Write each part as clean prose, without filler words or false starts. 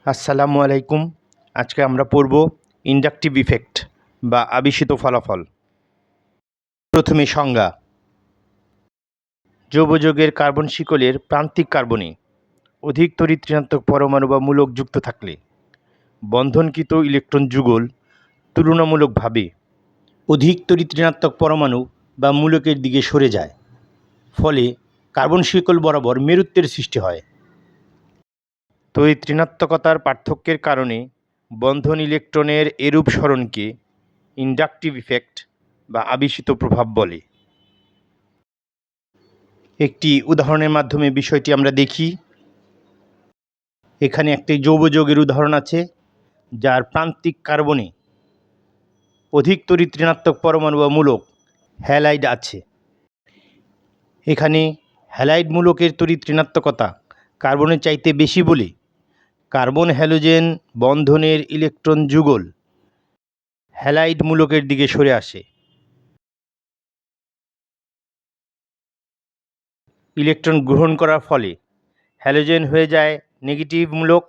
আসসালামু আলাইকুম। আজকে আমরা পড়ব ইন্ডাকটিভ ইফেক্ট বা আবিষ্কৃত ফলাফল। প্রথমে সংজ্ঞা। যৌগযৌগের কার্বন শিকলের প্রান্তিক কার্বনে অধিক তড়িৎ ঋণাত্মক পরমাণু বা মূলক যুক্ত থাকলে বন্ধনকৃত ইলেকট্রন যুগল তুলনামূলকভাবে অধিক তড়িৎ ঋণাত্মক পরমাণু বা মূলকের দিকে সরে যায়, ফলে কার্বন শিকল বরাবর মেরুত্বের সৃষ্টি হয়। তড়িৎ ঋণাত্মকতার পার্থক্যের কারণে বন্ধন ইলেকট্রনের এরূপ সরণকে ইন্ডাকটিভ ইফেক্ট বা আবেশিত প্রভাব বলে। একটি উদাহরণের মাধ্যমে বিষয়টি আমরা দেখি। এখানে একটি যৌগযৌগের উদাহরণ আছে, যার প্রান্তিক কার্বনে অধিক তড়িৎ ঋণাত্মক পরমাণু বা মূলক হ্যালাইড আছে। এখানে হ্যালাইড মূলকের তড়িৎ ঋণাত্মকতা কার্বনের চাইতে বেশি বলে কার্বন হ্যালোজেন বন্ধনের ইলেকট্রন যুগল হ্যালাইড মূলকের দিকে সরে আসে। ইলেকট্রন গ্রহণ করার ফলে হ্যালোজেন হয়ে যায় নেগেটিভ মূলক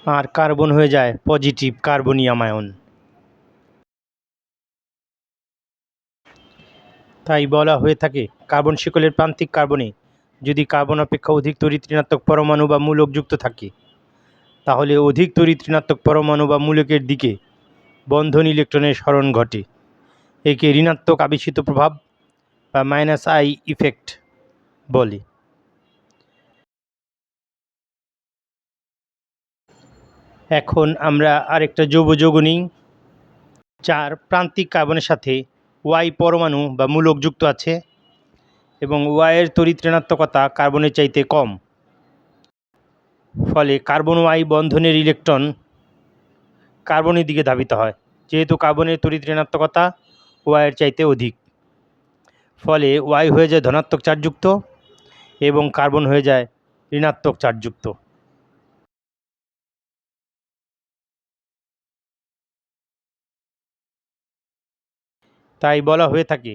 আর কার্বন হয়ে যায় পজিটিভ কার্বনিয়াম আয়ন। তাই বলা হয়ে থাকে, কার্বন শিকলের প্রান্তিক কার্বনে যদি কার্বন অপেক্ষা অধিক তড়িৎ ঋণাত্মক পরমাণু বা মূলক যুক্ত থাকে, তাহলে অধিক তড়িৎ ঋণাত্মক পরমাণু বা মূলকের দিকে বন্ধন ইলেকট্রনের সরণ ঘটে। একে ঋণাত্মক আবেশিত প্রভাব বা -আই ইফেক্ট বলে। এখন আমরা আরেকটা যৌগ নিই, যার প্রান্তিক কার্বনের সাথে ওয়াই পরমাণু বা মূলক যুক্ত আছে এবং ওয়াইয়ের তড়িৎ ঋণাত্মকতা কার্বনের চাইতে কম, ফলে কার্বন ওয়াই বন্ধনের ইলেকট্রন কার্বনের দিকে ধাবিত হয়, যেহেতু কার্বনের তড়িৎ ঋণাত্মকতা ওয়াইয়ের চাইতে অধিক। ফলে ওয়াই হয়ে যায় ধনাত্মক চার্জযুক্ত এবং কার্বন হয়ে যায় ঋণাত্মক চার্জযুক্ত। তাই বলা হয়ে থাকে,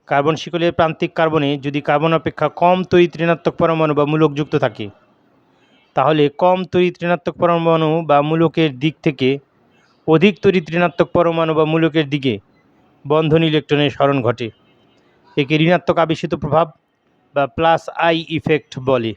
কার্বন শিকলের প্রান্তিক কার্বনে যদি কার্বন অপেক্ষা কম তড়িৎ ঋণাত্মক পরমাণু বা মূলক যুক্ত থাকে, তাহলে কম তড়িৎ ঋণাত্মক পরমাণু বা মূলকের দিক থেকে অধিক তড়িৎ ঋণাত্মক পরমাণু বা মূলকের দিকে বন্ধন ইলেকট্রনের সরণ ঘটে। একে ঋণাত্মক আবেশিত প্রভাব বা +আই ইফেক্ট বলে।